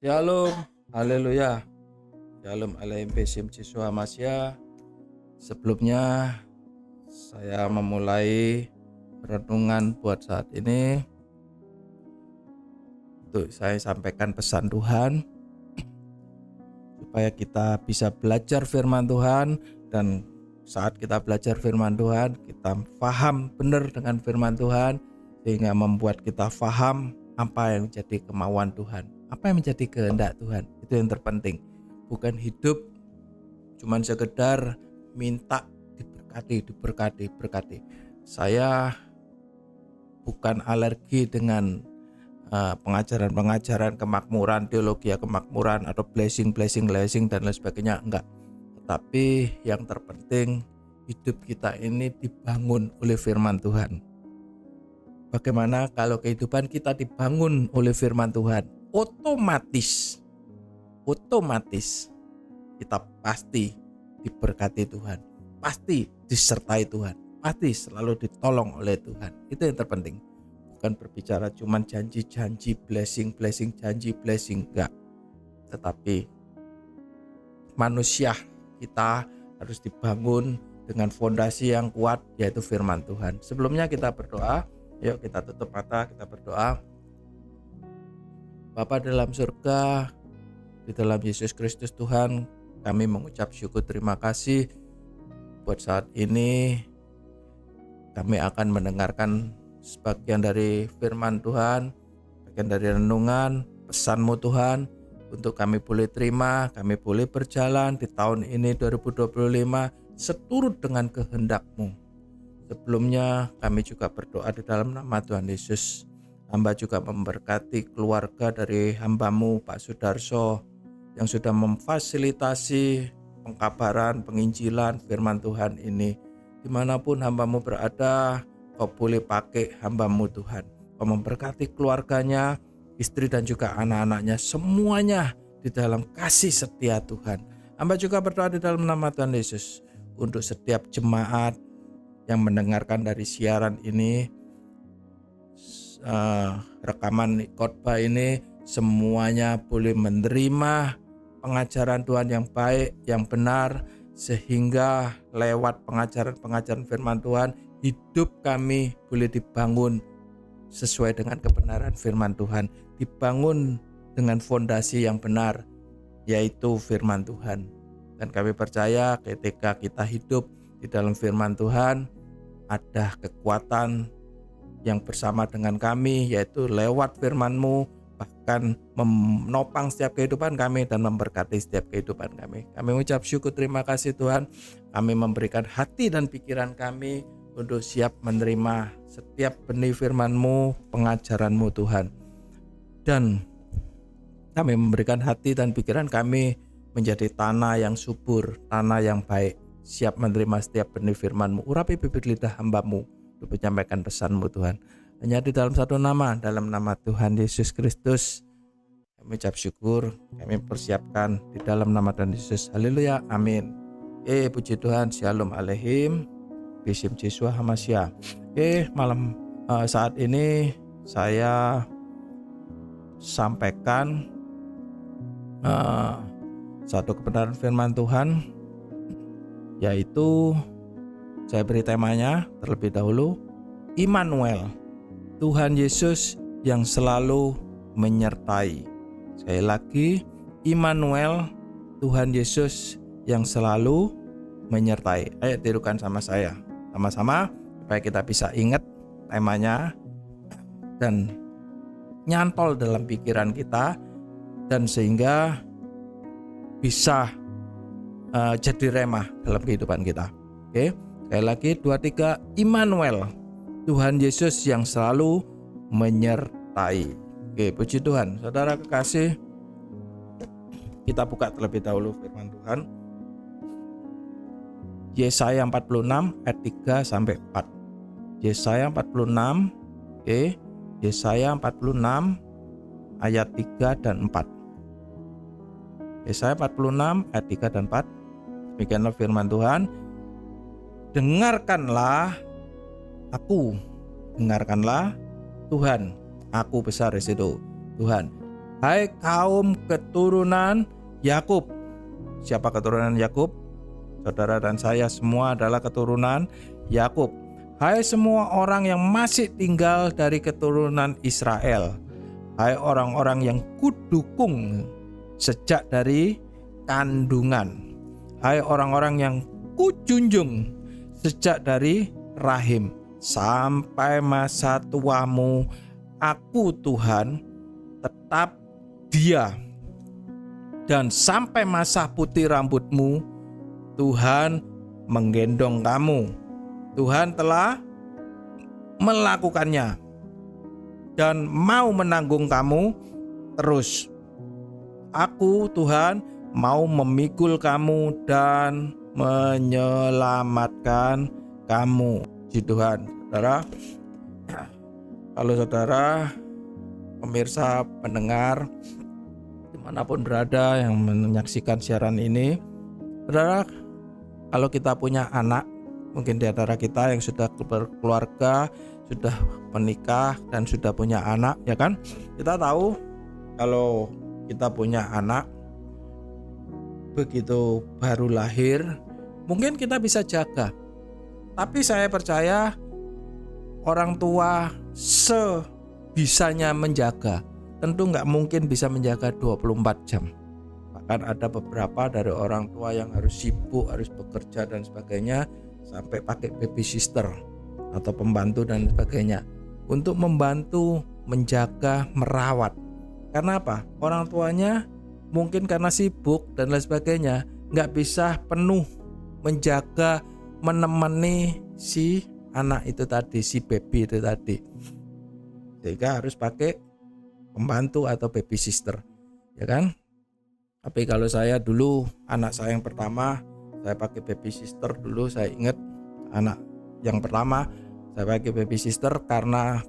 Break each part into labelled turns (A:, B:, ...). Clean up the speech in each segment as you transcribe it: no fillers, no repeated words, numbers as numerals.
A: Shalom, haleluya. Shalom aleim besim Yeshua Masya. Sebelumnya saya memulai renungan buat saat ini. Untuk saya sampaikan pesan Tuhan supaya kita bisa belajar firman Tuhan, dan saat kita belajar firman Tuhan, kita paham benar dengan firman Tuhan sehingga membuat kita paham apa yang menjadi kemauan Tuhan, apa yang menjadi kehendak Tuhan. Itu yang terpenting. Bukan hidup cuman sekedar minta diberkati. Saya bukan alergi dengan pengajaran kemakmuran, teologi kemakmuran atau blessing dan lain sebagainya, enggak. Tetapi yang terpenting hidup kita ini dibangun oleh firman Tuhan. Bagaimana kalau kehidupan kita dibangun oleh firman Tuhan? Otomatis kita pasti diberkati Tuhan, pasti disertai Tuhan, pasti selalu ditolong oleh Tuhan. Itu yang terpenting. Bukan berbicara cuman janji-janji blessing, janji blessing, enggak. Tetapi manusia kita harus dibangun dengan fondasi yang kuat, yaitu firman Tuhan. Sebelumnya kita berdoa. Yuk kita tutup mata, kita berdoa. Bapa dalam surga, di dalam Yesus Kristus Tuhan, kami mengucap syukur terima kasih buat saat ini. Kami akan mendengarkan sebagian dari firman Tuhan, bagian dari renungan, pesan-Mu Tuhan, untuk kami boleh terima, kami boleh berjalan di tahun ini 2025 seturut dengan kehendak-Mu. Sebelumnya kami juga berdoa di dalam nama Tuhan Yesus. Hamba juga memberkati keluarga dari hamba-Mu Pak Sudarso yang sudah memfasilitasi pengkabaran, penginjilan firman Tuhan ini. Dimanapun hamba-Mu berada, Kau boleh pakai hamba-Mu Tuhan. Kau memberkati keluarganya, istri dan juga anak-anaknya, semuanya di dalam kasih setia Tuhan. Hamba juga berdoa di dalam nama Tuhan Yesus untuk setiap jemaat yang mendengarkan dari siaran ini, rekaman khotbah ini, semuanya boleh menerima pengajaran Tuhan yang baik, yang benar, sehingga lewat pengajaran firman Tuhan, hidup kami boleh dibangun sesuai dengan kebenaran firman Tuhan, dibangun dengan fondasi yang benar, yaitu firman Tuhan. Dan kami percaya ketika kita hidup di dalam firman Tuhan, ada kekuatan yang bersama dengan kami, yaitu lewat firman-Mu, bahkan menopang setiap kehidupan kami dan memberkati setiap kehidupan kami. Kami ucap syukur terima kasih Tuhan. Kami memberikan hati dan pikiran kami untuk siap menerima setiap benih firman-Mu, pengajaran-Mu Tuhan. Dan kami memberikan hati dan pikiran kami menjadi tanah yang subur, tanah yang baik, siap menerima setiap benih firman-Mu. Urapi bibir lidah hamba-Mu untuk menyampaikan pesan-Mu Tuhan. Hanya di dalam satu nama, dalam nama Tuhan Yesus Kristus, kami ucap syukur, kami persiapkan di dalam nama Tuhan Yesus. Haleluya, amin. Puji Tuhan, shalom aleim, besim Yeshua Hamasya. Malam saat ini saya sampaikan satu kebenaran firman Tuhan, yaitu saya beri temanya terlebih dahulu, Immanuel, Tuhan Yesus yang selalu menyertai. Sekali lagi, Immanuel, Tuhan Yesus yang selalu menyertai. Ayo tirukan sama saya, sama-sama supaya kita bisa ingat temanya dan nyantol dalam pikiran kita, dan sehingga bisa jadi remah dalam kehidupan kita. Oke, sekali lagi 2, 3, Immanuel, Tuhan Yesus yang selalu menyertai. Oke, puji Tuhan. Saudara kekasih, kita buka terlebih dahulu firman Tuhan. Yesaya 46 ayat 3 sampai 4. Yesaya 46, Yesaya 46 ayat 3 dan 4. Yesaya 46 ayat 3 dan 4. Demikianlah firman Tuhan. Dengarkanlah Tuhan, aku besar di situ, Tuhan. Hai kaum keturunan Yakub. Siapa keturunan Yakub? Saudara dan saya semua adalah keturunan Yakub. Hai semua orang yang masih tinggal dari keturunan Israel. Hai orang-orang yang kudukung sejak dari kandungan. Hai orang-orang yang kujunjung sejak dari rahim. Sampai masa tuamu, aku Tuhan tetap dia. Dan sampai masa putih rambutmu, Tuhan menggendong kamu. Tuhan telah melakukannya dan mau menanggung kamu terus. Aku Tuhan mau memikul kamu dan menyelamatkan kamu. Puji Tuhan. Saudara, kalau saudara pemirsa pendengar dimanapun berada yang menyaksikan siaran ini, saudara, kalau kita punya anak, mungkin di antara kita yang sudah berkeluarga, sudah menikah dan sudah punya anak, ya kan? Kita tahu kalau kita punya anak begitu baru lahir, mungkin kita bisa jaga. Tapi saya percaya orang tua sebisanya menjaga. Tentu nggak mungkin bisa menjaga 24 jam. Bahkan ada beberapa dari orang tua yang harus sibuk, harus bekerja dan sebagainya, sampai pakai baby sister atau pembantu dan sebagainya untuk membantu menjaga, merawat. Karena apa? Orang tuanya mungkin karena sibuk dan lain sebagainya nggak bisa penuh menjaga, menemani si anak itu tadi, si baby itu tadi, sehingga harus pakai pembantu atau baby sister, ya kan? Tapi kalau saya dulu, anak saya yang pertama, saya pakai baby sister dulu. Saya ingat anak yang pertama saya pakai baby sister karena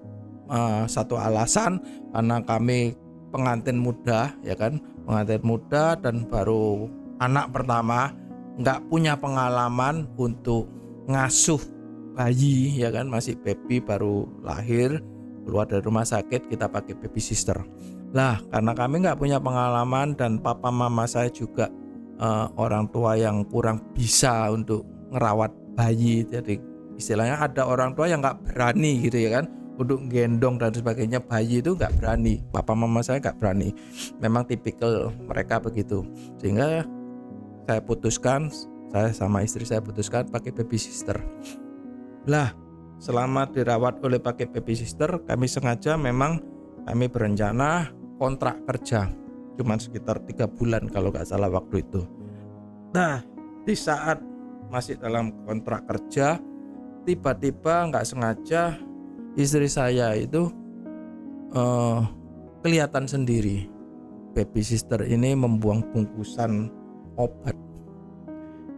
A: satu alasan, karena kami pengantin muda, ya kan, pengantin muda dan baru anak pertama, nggak punya pengalaman untuk ngasuh bayi, ya kan, masih baby baru lahir keluar dari rumah sakit, kita pakai baby sister. Lah, karena kami nggak punya pengalaman dan papa mama saya juga orang tua yang kurang bisa untuk ngerawat bayi, jadi istilahnya ada orang tua yang nggak berani gitu, ya kan, untuk gendong dan sebagainya. Bayi itu nggak berani, papa mama saya nggak berani, memang tipikal mereka begitu. Sehingga saya sama istri saya putuskan pakai baby sister. Lah, selama dirawat oleh pakai baby sister, kami sengaja memang kami berencana kontrak kerja cuma sekitar 3 bulan kalau nggak salah waktu itu. Nah, di saat masih dalam kontrak kerja, tiba-tiba nggak sengaja istri saya itu kelihatan sendiri baby sister ini membuang bungkusan obat.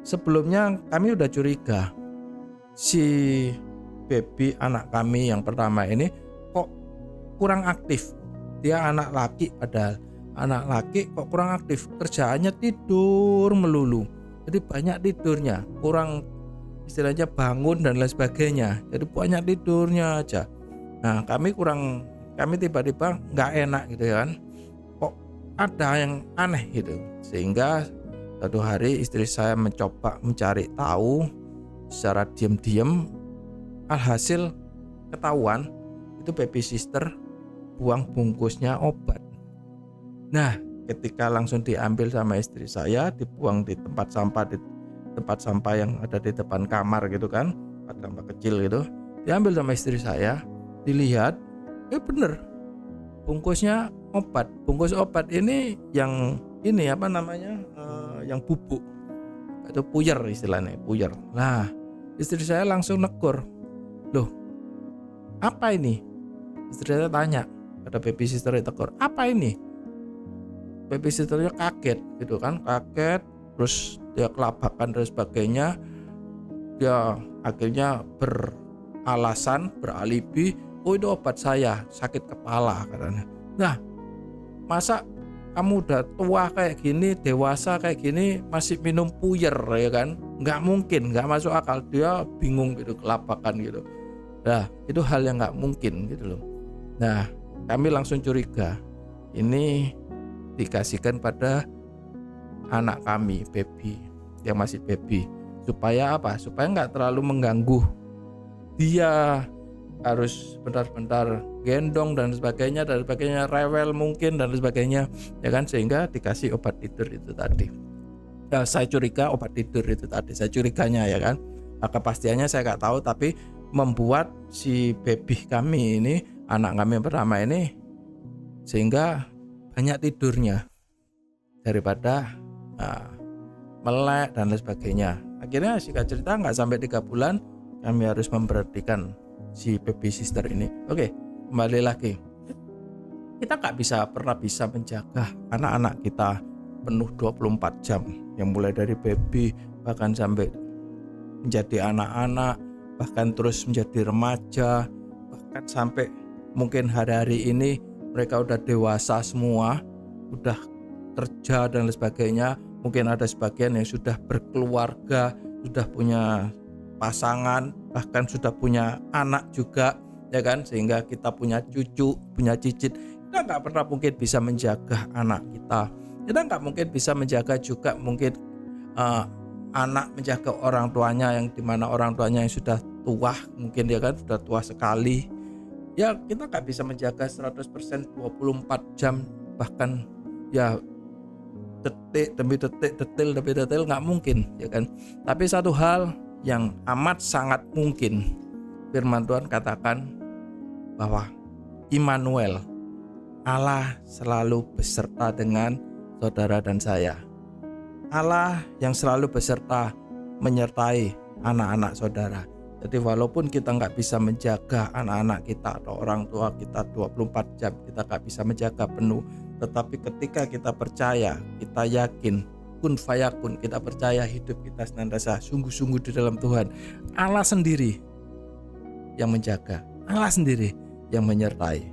A: Sebelumnya kami udah curiga, si baby anak kami yang pertama ini kok kurang aktif. Dia anak laki, padahal anak laki kok kurang aktif, kerjaannya tidur melulu. Jadi banyak tidurnya, kurang istilahnya bangun dan lain sebagainya. Jadi banyak tidurnya aja. Nah, kami tiba-tiba nggak enak gitu ya kan. Kok ada yang aneh gitu. Sehingga satu hari istri saya mencoba mencari tahu secara diam-diam, alhasil ketahuan itu baby sister buang bungkusnya obat. Nah, ketika langsung diambil sama istri saya, dibuang di tempat sampah yang ada di depan kamar gitu kan, tempat sampah kecil gitu, diambil sama istri saya, dilihat, bener bungkusnya obat. Bungkus obat ini yang ini apa namanya, yang bubuk, itu puyer istilahnya, puyer. Nah, istri saya langsung negur, loh apa ini? Istri saya tanya, ada baby sister yang tegur, apa ini? Baby sisternya kaget gitu kan, kaget, terus dia kelabakan dan sebagainya. Dia akhirnya beralasan, beralibi, oh itu obat saya, sakit kepala katanya. Nah, masa kamu udah tua kayak gini, dewasa kayak gini, masih minum puyer ya kan? Nggak mungkin, nggak masuk akal. Dia bingung gitu, kelabakan gitu. Nah, itu hal yang nggak mungkin gitu loh. Nah, kami langsung curiga, ini dikasihkan pada anak kami, baby, yang masih baby. Supaya apa? Supaya nggak terlalu mengganggu. Dia harus bentar-bentar gendong dan sebagainya, rewel mungkin dan sebagainya, ya kan, sehingga dikasih obat tidur itu tadi. Nah, saya curiga obat tidur itu tadi, saya curiganya, ya kan. Kepastiannya saya nggak tahu, tapi membuat si baby kami ini, anak kami yang pertama ini, sehingga banyak tidurnya daripada melek dan lain sebagainya. Akhirnya singkat cerita nggak sampai 3 bulan kami harus memberhentikan si baby sister ini. Oke, kembali lagi. Kita nggak pernah bisa menjaga anak-anak kita penuh 24 jam. Yang mulai dari baby bahkan sampai menjadi anak-anak, bahkan terus menjadi remaja, bahkan sampai mungkin hari-hari ini mereka udah dewasa semua, udah kerja dan lain sebagainya. Mungkin ada sebagian yang sudah berkeluarga, sudah punya pasangan, bahkan sudah punya anak juga, ya kan, sehingga kita punya cucu, punya cicit. Kita nggak pernah mungkin bisa menjaga anak kita. Kita nggak mungkin bisa menjaga juga mungkin anak menjaga orang tuanya, yang dimana orang tuanya yang sudah tua, mungkin ya kan, sudah tua sekali. Ya kita nggak bisa menjaga 100% 24 jam, bahkan ya detik demi detik, detil demi detil, nggak mungkin, ya kan. Tapi satu hal yang amat sangat mungkin, firman Tuhan katakan bahwa Immanuel, Allah selalu beserta dengan saudara dan saya. Allah yang selalu beserta menyertai anak-anak saudara. Jadi walaupun kita nggak bisa menjaga anak-anak kita atau orang tua kita 24 jam, kita nggak bisa menjaga penuh, tetapi ketika kita percaya, kita yakin, kun fayakun, kita percaya hidup kita senantiasa sungguh-sungguh di dalam Tuhan, Allah sendiri yang menjaga, Allah sendiri yang menyertai.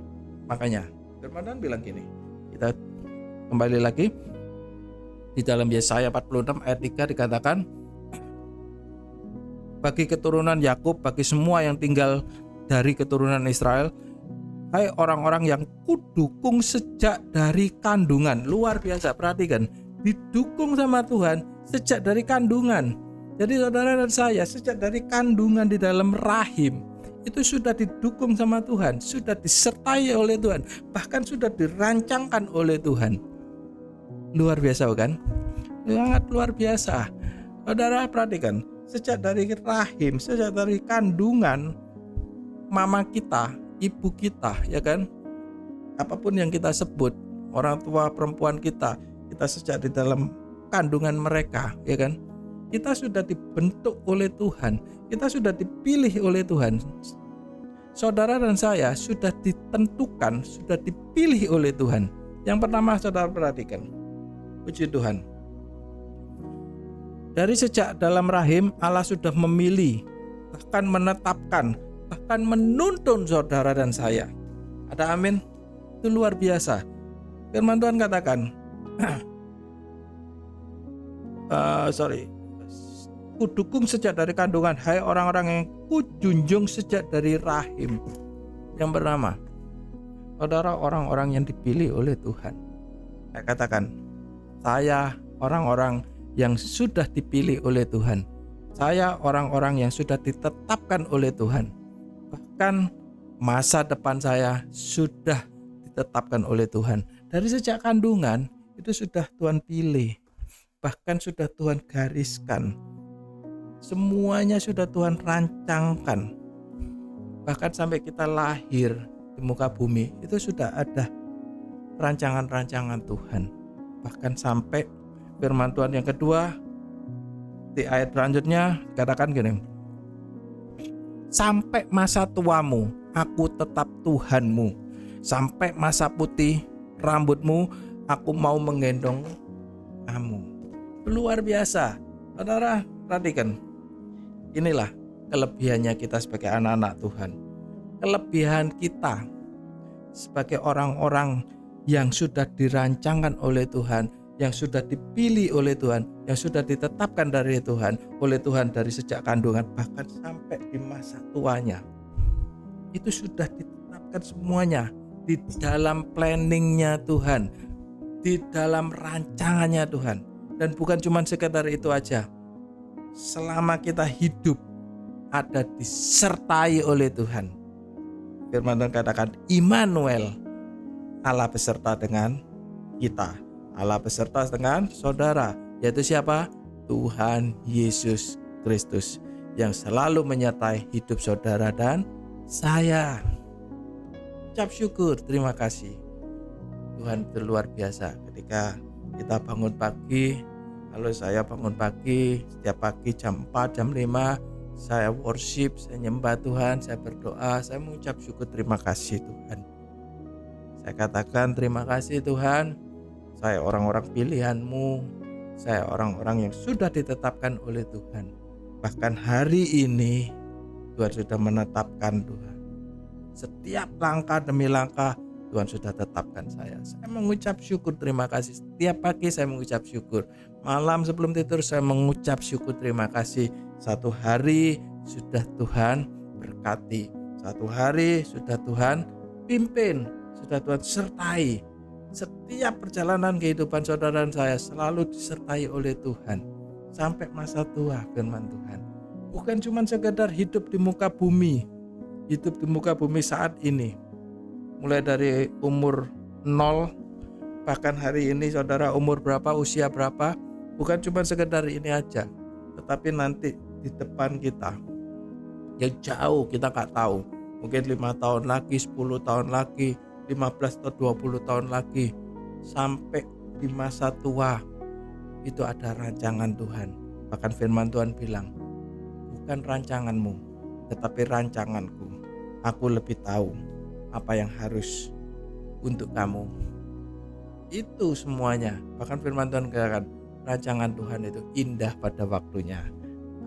A: Makanya firman Tuhan bilang gini, kita kembali lagi di dalam Yesaya 46 ayat 3 dikatakan, bagi keturunan Yakub, bagi semua yang tinggal dari keturunan Israel, hai orang-orang yang kudukung sejak dari kandungan. Luar biasa, perhatikan, didukung sama Tuhan sejak dari kandungan. Jadi saudara dan saya sejak dari kandungan di dalam rahim itu sudah didukung sama Tuhan, sudah disertai oleh Tuhan, bahkan sudah dirancangkan oleh Tuhan. Luar biasa bukan? Sangat luar biasa. Saudara perhatikan, sejak dari rahim, sejak dari kandungan mama kita, ibu kita, ya kan, apapun yang kita sebut, orang tua perempuan kita sejak di dalam kandungan mereka, ya kan, kita sudah dibentuk oleh Tuhan, kita sudah dipilih oleh Tuhan. Saudara dan saya sudah ditentukan, sudah dipilih oleh Tuhan. Yang pertama saudara perhatikan, puji Tuhan, dari sejak dalam rahim Allah sudah memilih, bahkan menetapkan, bahkan menuntun saudara dan saya. Ada amin? Itu luar biasa. Firman Tuhan katakan, kudukung sejak dari kandungan, hai orang-orang yang kujunjung sejak dari rahim. Yang pertama, saudara, orang-orang yang dipilih oleh Tuhan. Saya katakan, saya orang-orang yang sudah dipilih oleh Tuhan. Saya orang-orang yang sudah ditetapkan oleh Tuhan. Bahkan masa depan saya sudah ditetapkan oleh Tuhan. Dari sejak kandungan itu sudah Tuhan pilih. Bahkan sudah Tuhan gariskan. Semuanya sudah Tuhan rancangkan. Bahkan sampai kita lahir di muka bumi itu sudah ada rancangan-rancangan Tuhan. Bahkan sampai firman Tuhan yang kedua di ayat selanjutnya katakan gini, sampai masa tuamu aku tetap Tuhanmu, sampai masa putih rambutmu aku mau menggendong kamu. Luar biasa. Saudara perhatikan, inilah kelebihannya kita sebagai anak-anak Tuhan. Kelebihan kita sebagai orang-orang yang sudah dirancangkan oleh Tuhan, yang sudah dipilih oleh Tuhan, yang sudah ditetapkan oleh Tuhan dari sejak kandungan, bahkan sampai di masa tuanya. Itu sudah ditetapkan semuanya di dalam planningnya Tuhan. di dalam rancangannya Tuhan. Dan bukan cuma sekedar itu aja. Selama kita hidup ada disertai oleh Tuhan. Firman Tuhan katakan Immanuel, Allah beserta dengan kita. Allah beserta dengan saudara, yaitu siapa? Tuhan Yesus Kristus yang selalu menyertai hidup saudara dan saya. Ucap syukur, terima kasih. Tuhan itu luar biasa. Ketika kita bangun pagi, kalau saya bangun pagi, setiap pagi jam 4, jam 5, saya worship, saya nyembah Tuhan, saya berdoa, saya mengucap syukur, terima kasih Tuhan. Saya katakan terima kasih Tuhan, saya orang-orang pilihan-Mu, saya orang-orang yang sudah ditetapkan oleh Tuhan. Bahkan hari ini Tuhan sudah menetapkan Tuhan. Setiap langkah demi langkah Tuhan sudah tetapkan saya. Saya mengucap syukur, terima kasih. Setiap pagi saya mengucap syukur. Malam sebelum tidur saya mengucap syukur, terima kasih. Satu hari sudah Tuhan berkati. Satu hari sudah Tuhan pimpin. Sudah Tuhan sertai. Setiap perjalanan kehidupan saudara dan saya selalu disertai oleh Tuhan. Sampai masa tua, firman Tuhan. Bukan cuma sekedar hidup di muka bumi. Hidup di muka bumi saat ini. Mulai dari umur 0, bahkan hari ini saudara umur berapa, usia berapa, bukan cuma sekedar ini aja, tetapi nanti di depan kita yang jauh kita gak tahu, mungkin 5 tahun lagi, 10 tahun lagi, 15 atau 20 tahun lagi, sampai di masa tua itu ada rancangan Tuhan. Bahkan firman Tuhan bilang, bukan rancanganmu tetapi rancanganku, aku lebih tahu apa yang harus untuk kamu. Itu semuanya. Bahkan firman Tuhan katakan rancangan Tuhan itu indah pada waktunya.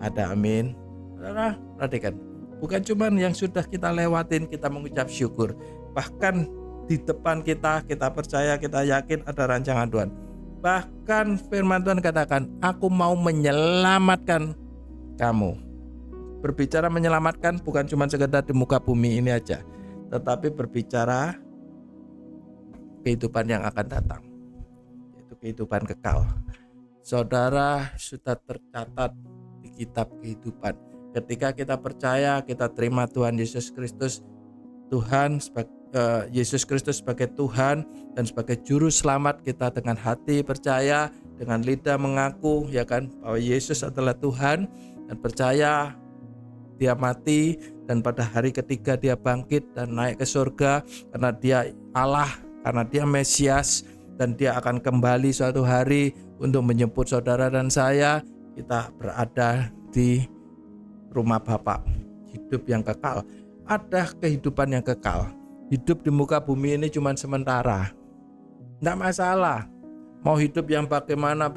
A: Ada amin. Saudara, perhatikan. Bukan cuma yang sudah kita lewatin kita mengucap syukur. Bahkan di depan kita percaya, kita yakin ada rancangan Tuhan. Bahkan firman Tuhan katakan, aku mau menyelamatkan kamu. Berbicara menyelamatkan bukan cuma sekedar di muka bumi ini aja, tetapi berbicara kehidupan yang akan datang, yaitu kehidupan kekal. Saudara sudah tercatat di kitab kehidupan. Ketika kita percaya, kita terima Tuhan Yesus Kristus, Yesus Kristus sebagai Tuhan dan sebagai juru selamat kita, dengan hati percaya, dengan lidah mengaku ya kan bahwa Yesus adalah Tuhan, dan percaya Dia mati dan pada hari ketiga Dia bangkit dan naik ke surga karena Dia Allah, karena Dia Mesias, dan Dia akan kembali suatu hari untuk menjemput saudara dan saya. Kita berada di rumah Bapa, hidup yang kekal. Ada kehidupan yang kekal. Hidup di muka bumi ini cuma sementara. Tidak masalah. Mau hidup yang bagaimana,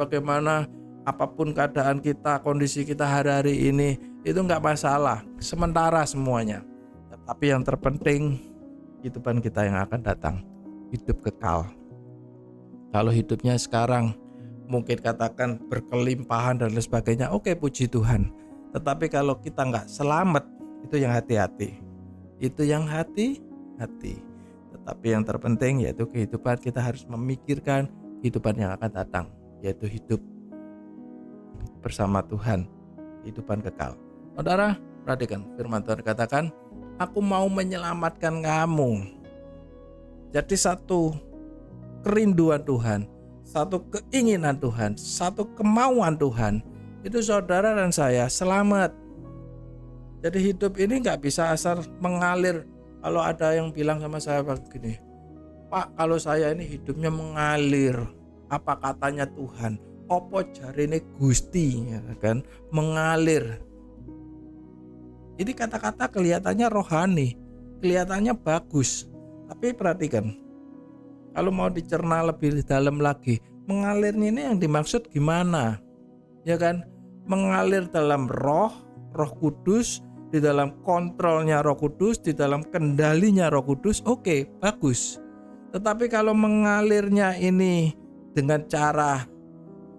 A: apapun keadaan kita, kondisi kita hari-hari ini, itu nggak masalah, sementara semuanya. Tetapi yang terpenting kehidupan kita yang akan datang, hidup kekal. Kalau hidupnya sekarang mungkin katakan berkelimpahan dan lain sebagainya, oke, puji Tuhan. Tetapi kalau kita nggak selamat, itu yang hati-hati. Itu yang hati-hati. Tetapi yang terpenting yaitu kehidupan, kita harus memikirkan kehidupan yang akan datang, yaitu hidup bersama Tuhan, kehidupan kekal. Saudara, perhatikan firman Tuhan katakan, aku mau menyelamatkan kamu. Jadi satu kerinduan Tuhan, satu keinginan Tuhan, satu kemauan Tuhan, itu saudara dan saya selamat. Jadi hidup ini gak bisa asal mengalir. Kalau ada yang bilang sama saya begini, Pak, kalau saya ini hidupnya mengalir, apa katanya Tuhan? Opo jarine Gusti, ya kan? Mengalir. Ini kata-kata kelihatannya rohani, kelihatannya bagus. Tapi perhatikan, kalau mau dicerna lebih dalam lagi, mengalirnya ini yang dimaksud gimana? Ya kan? Mengalir dalam Roh Kudus, di dalam kontrolnya Roh Kudus, di dalam kendalinya Roh Kudus, oke, bagus. Tetapi kalau mengalirnya ini dengan cara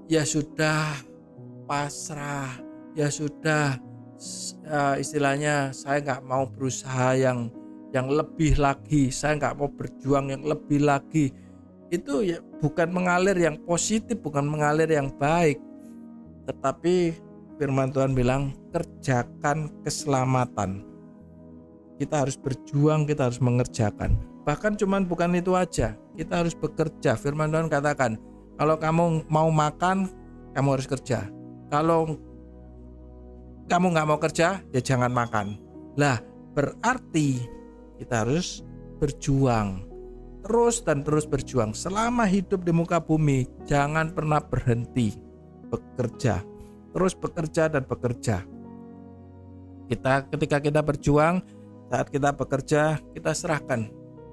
A: ya sudah pasrah, ya sudah istilahnya saya nggak mau berusaha yang lebih lagi, saya nggak mau berjuang yang lebih lagi, itu ya bukan mengalir yang positif, bukan mengalir yang baik. Tetapi firman Tuhan bilang kerjakan keselamatan. Kita harus berjuang, kita harus mengerjakan. Bahkan cuman bukan itu aja, kita harus bekerja. Firman Tuhan katakan, kalau kamu mau makan, kamu harus kerja. Kalau kamu gak mau kerja, ya jangan makan. Lah, berarti kita harus berjuang. Terus dan terus berjuang. Selama hidup di muka bumi, jangan pernah berhenti bekerja. Terus bekerja dan bekerja. Ketika kita berjuang, saat kita bekerja, kita serahkan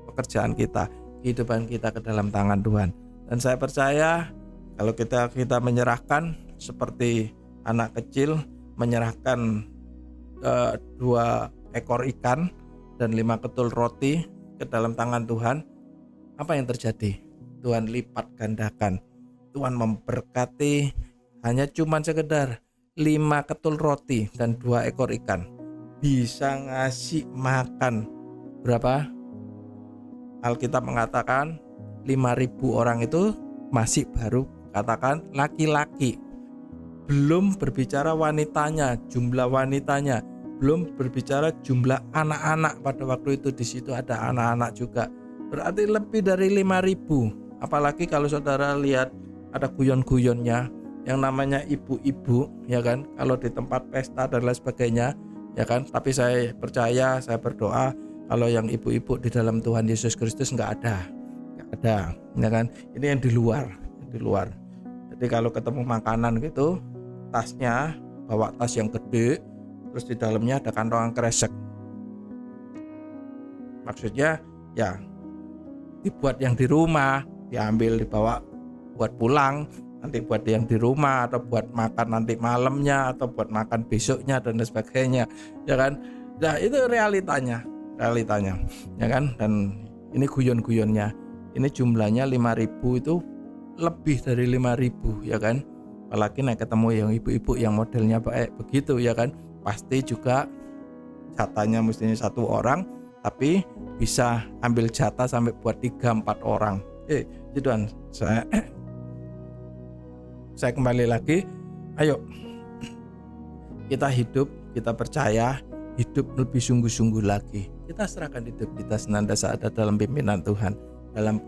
A: pekerjaan kita, kehidupan kita ke dalam tangan Tuhan. Dan saya percaya kalau kita menyerahkan seperti anak kecil menyerahkan 2 ekor ikan dan 5 ketul roti ke dalam tangan Tuhan, apa yang terjadi? Tuhan lipat gandakan. Tuhan memberkati. Hanya cuman sekedar 5 ketul roti dan 2 ekor ikan bisa ngasih makan berapa? Alkitab mengatakan 5.000 orang itu masih baru katakan laki-laki. Belum berbicara wanitanya, jumlah wanitanya, belum berbicara jumlah anak-anak. Pada waktu itu di situ ada anak-anak juga. Berarti lebih dari 5.000. Apalagi kalau saudara lihat ada guyon-guyonnya yang namanya ibu-ibu, ya kan? Kalau di tempat pesta dan lain sebagainya, ya kan? Tapi saya percaya, saya berdoa kalau yang ibu-ibu di dalam Tuhan Yesus Kristus nggak ada, ya kan? Ini yang di luar. Jadi kalau ketemu makanan gitu, tasnya bawa tas yang gede, terus di dalamnya ada kantong kresek. Maksudnya ya dibuat yang di rumah, diambil dibawa buat pulang, nanti buat yang di rumah atau buat makan nanti malamnya atau buat makan besoknya dan sebagainya, ya kan? Nah, itu realitanya, ya kan? Dan ini guyon-guyonnya. Ini jumlahnya 5.000 itu lebih dari 5.000, ya kan? Apalagi naik ketemu yang ibu-ibu yang modelnya baik begitu, ya kan? Pasti juga jatahnya mestinya 1 orang, tapi bisa ambil jatah sampai buat 3-4 orang. Tuhan, saya kembali lagi. Ayo kita hidup, kita percaya, hidup lebih sungguh-sungguh lagi. Kita serahkan hidup kita senantiasa ada dalam pimpinan Tuhan, dalam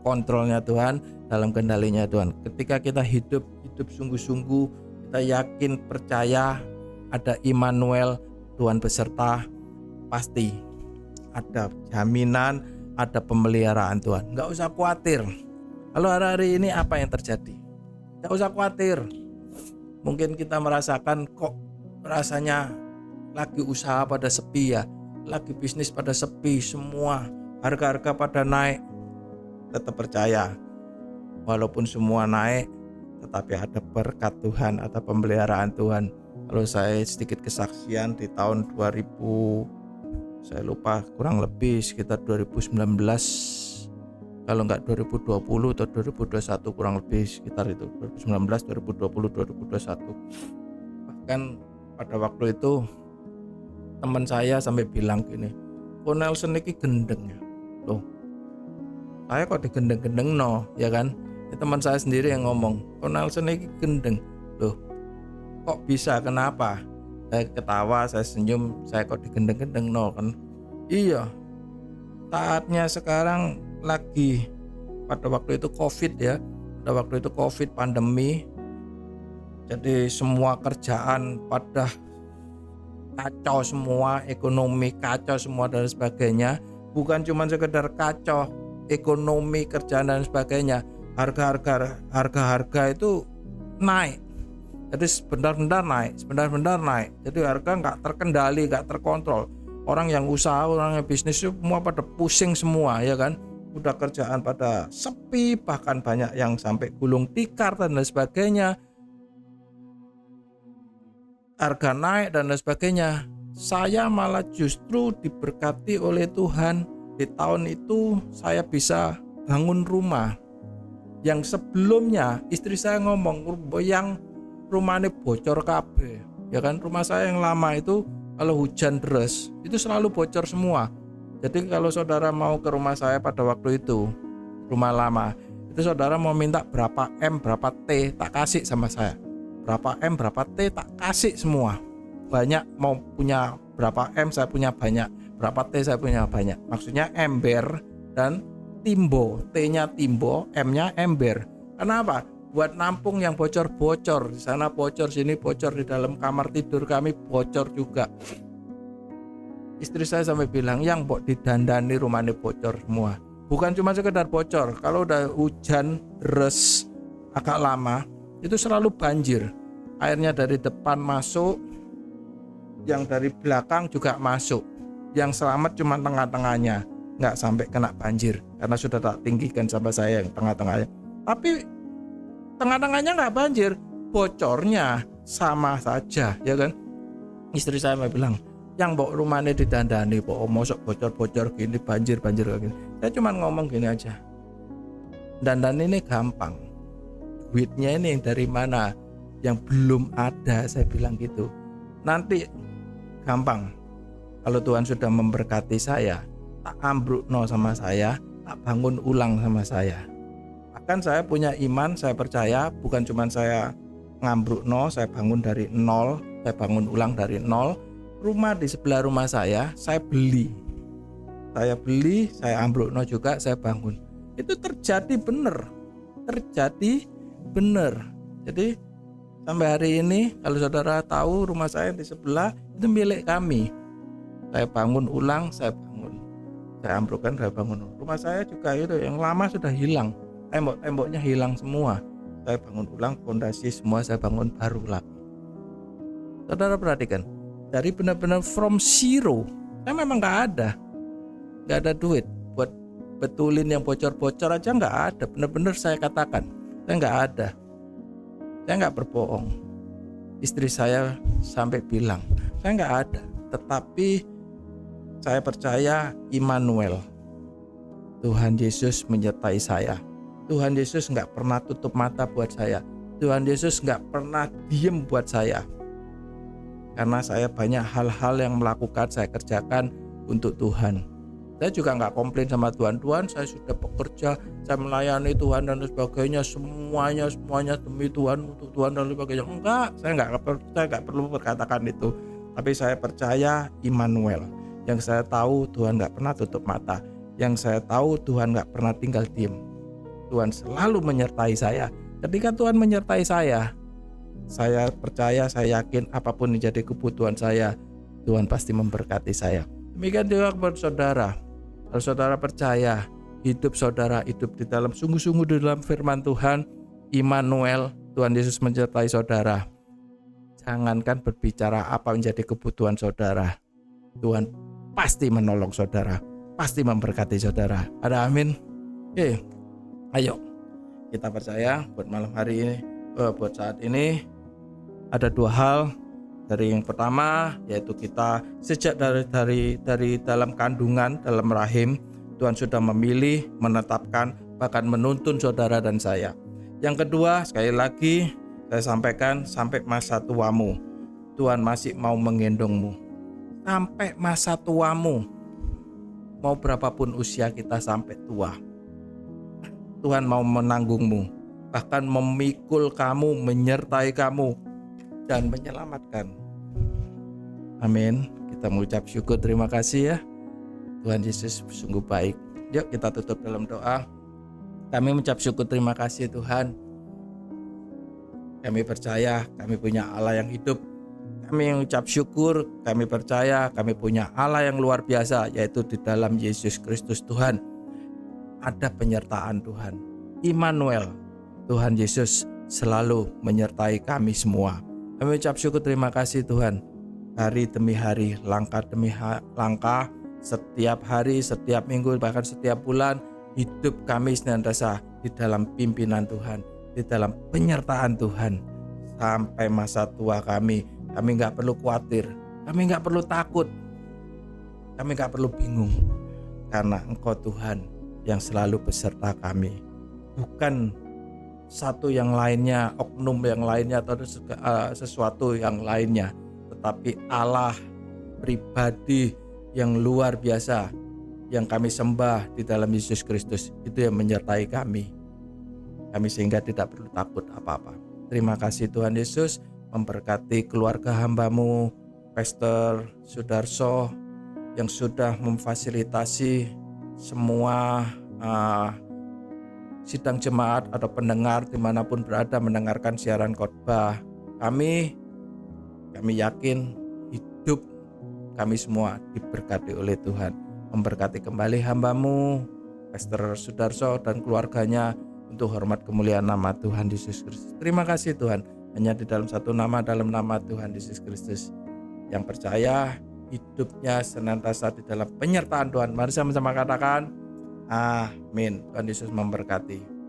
A: kontrolnya Tuhan, dalam kendalinya Tuhan. Ketika kita hidup sungguh-sungguh, kita yakin, percaya ada Immanuel, Tuhan beserta, pasti ada jaminan, ada pemeliharaan Tuhan. Gak usah khawatir. Kalau hari-hari ini apa yang terjadi? Gak usah khawatir. Mungkin kita merasakan kok rasanya lagi usaha pada sepi ya, lagi bisnis pada sepi, semua harga-harga pada naik. Tetap percaya, walaupun semua naik, tetapi ada berkat Tuhan, ada pemeliharaan Tuhan. Kalau saya sedikit kesaksian di tahun 2000, saya lupa, kurang lebih sekitar 2019, kalau enggak 2020 atau 2021, kurang lebih sekitar itu 2019, 2020, 2021. Bahkan pada waktu itu teman saya sampai bilang gini, "Kok Nelson ini gendeng ya?" Loh, saya kok digendeng-gendeng no, ya kan? Ini teman saya sendiri yang ngomong, "Kok Nelson ini gendeng?" Loh, kok bisa, kenapa? Saya ketawa, saya senyum, saya kok digendeng-gendeng no kan? Iya, saatnya sekarang lagi pada waktu itu COVID ya, pada waktu itu COVID pandemi, jadi semua kerjaan pada kacau semua, ekonomi kacau semua dan sebagainya. Bukan cuma sekedar kacau ekonomi, kerjaan dan sebagainya, harga itu naik. Jadi sebentar-bentar naik. Jadi harga nggak terkendali, nggak terkontrol. Orang yang usaha, orang yang bisnis semua pada pusing semua, ya kan? Udah kerjaan pada sepi, bahkan banyak yang sampai gulung tikar dan lain sebagainya. Harga naik dan lain sebagainya. Saya malah justru diberkati oleh Tuhan. Di tahun itu saya bisa bangun rumah. Yang sebelumnya istri saya ngomong, yang rumahnya bocor kabeh, ya kan? Rumah saya yang lama itu kalau hujan deras itu selalu bocor semua. Jadi kalau saudara mau ke rumah saya pada waktu itu rumah lama. Itu saudara mau minta berapa M, berapa T, tak kasih sama saya. Berapa M, berapa T, tak kasih semua. Banyak, mau punya berapa M, saya punya banyak. Berapa T, saya punya banyak. Maksudnya ember dan timbo. T-nya timbo, M-nya ember. Kenapa? Buat nampung yang bocor-bocor. Di sana bocor, sini bocor, di dalam kamar tidur kami bocor juga. Istri saya sampai bilang, yang kok didandani rumahnya bocor semua. Bukan cuma sekedar bocor, kalau udah hujan deras agak lama, itu selalu banjir. Airnya dari depan masuk, yang dari belakang juga masuk. Yang selamat cuma tengah-tengahnya, nggak sampai kena banjir, karena sudah tak tinggikan sama saya yang tengah-tengahnya. Tapi tengah-tengahnya nggak banjir, bocornya sama saja, ya kan? Istri saya bilang, yang bawa rumahnya didandani, mosok bocor-bocor gini, banjir kayak gini. Saya cuma ngomong gini aja, dandan ini gampang, duitnya ini yang dari mana, yang belum ada, saya bilang gitu. Nanti gampang, kalau Tuhan sudah memberkati saya, tak ambrukno sama saya, tak bangun ulang sama saya. Bahkan saya punya iman, saya percaya bukan cuma saya ngambrukno, saya bangun dari nol, saya bangun ulang dari nol. Rumah di sebelah rumah saya beli, saya ambrukno juga, saya bangun. Itu terjadi benar. Jadi sampai hari ini kalau saudara tahu rumah saya di sebelah itu milik kami. Saya bangun ulang, saya ambrukkan, saya bangun. Rumah saya juga itu yang lama sudah hilang, tembok-temboknya hilang semua. Saya bangun ulang, fondasi semua saya bangun baru lagi. Saudara perhatikan, dari benar-benar from zero, saya memang nggak ada duit buat betulin yang bocor-bocor aja, nggak ada. Benar-benar saya katakan, saya nggak ada. Saya nggak berbohong. Istri saya sampai bilang, saya nggak ada. Tetapi saya percaya Immanuel, Tuhan Yesus menyertai saya. Tuhan Yesus nggak pernah tutup mata buat saya. Tuhan Yesus nggak pernah diem buat saya. Karena saya banyak hal-hal yang saya kerjakan untuk Tuhan. Saya juga nggak komplain sama Tuhan. Tuhan, saya sudah bekerja, saya melayani Tuhan dan sebagainya, semuanya demi Tuhan, untuk Tuhan dan sebagainya. Enggak, saya nggak perlu berkatakan itu. Tapi saya percaya Immanuel. Yang saya tahu Tuhan nggak pernah tutup mata. Yang saya tahu Tuhan nggak pernah tinggal diem. Tuhan selalu menyertai saya. Ketika Tuhan menyertai saya percaya, saya yakin apapun yang jadi kebutuhan saya, Tuhan pasti memberkati saya. Demikian juga kepada saudara. Kalau saudara percaya, hidup saudara hidup di dalam sungguh-sungguh di dalam firman Tuhan, Immanuel, Tuhan Yesus menyertai saudara. Jangankan berbicara apa menjadi kebutuhan saudara, Tuhan pasti menolong saudara, pasti memberkati saudara. Ada amin? Oke, ayo kita percaya buat malam hari ini, buat saat ini. Ada dua hal. Dari yang pertama yaitu kita sejak dari dalam kandungan, dalam rahim, Tuhan sudah memilih, menetapkan, bahkan menuntun saudara dan saya. Yang kedua, sekali lagi saya sampaikan, sampai masa tuamu Tuhan masih mau menggendongmu. Sampai masa tuamu, mau berapapun usia kita sampai tua, Tuhan mau menanggungmu, bahkan memikul kamu, menyertai kamu, dan menyelamatkan. Amin. Kita mengucap syukur, terima kasih ya. Tuhan Yesus sungguh baik. Yuk kita tutup dalam doa. Kami mengucap syukur, terima kasih Tuhan. Kami percaya kami punya Allah yang hidup. Kami mengucap syukur, kami percaya kami punya Allah yang luar biasa, yaitu di dalam Yesus Kristus Tuhan. Ada penyertaan Tuhan. Immanuel, Tuhan Yesus selalu menyertai kami semua. Kami ucap syukur, terima kasih Tuhan. Hari demi hari, langkah demi langkah, setiap hari, setiap minggu, bahkan setiap bulan, hidup kami senantiasa di dalam pimpinan Tuhan, di dalam penyertaan Tuhan. Sampai masa tua kami gak perlu khawatir, kami gak perlu takut, kami gak perlu bingung. Karena Engkau Tuhan yang selalu beserta kami. Bukan satu yang lainnya, oknum yang lainnya, atau sesuatu yang lainnya, tetapi Allah pribadi yang luar biasa, yang kami sembah di dalam Yesus Kristus itu yang menyertai kami. Kami sehingga tidak perlu takut apa-apa. Terima kasih Tuhan Yesus, memberkati keluarga hamba-Mu, Pastor Sudarso, yang sudah memfasilitasi semua sidang jemaat atau pendengar dimanapun berada mendengarkan siaran khotbah. Kami yakin hidup kami semua diberkati oleh Tuhan. Memberkati kembali hamba-Mu, Pastor Sudarso dan keluarganya, untuk hormat kemuliaan nama Tuhan Yesus Kristus. Terima kasih Tuhan, hanya di dalam satu nama, dalam nama Tuhan Yesus Kristus. Yang percaya hidupnya senantiasa di dalam penyertaan Tuhan. Mari sama-sama katakan amin. Tuhan Yesus memberkati.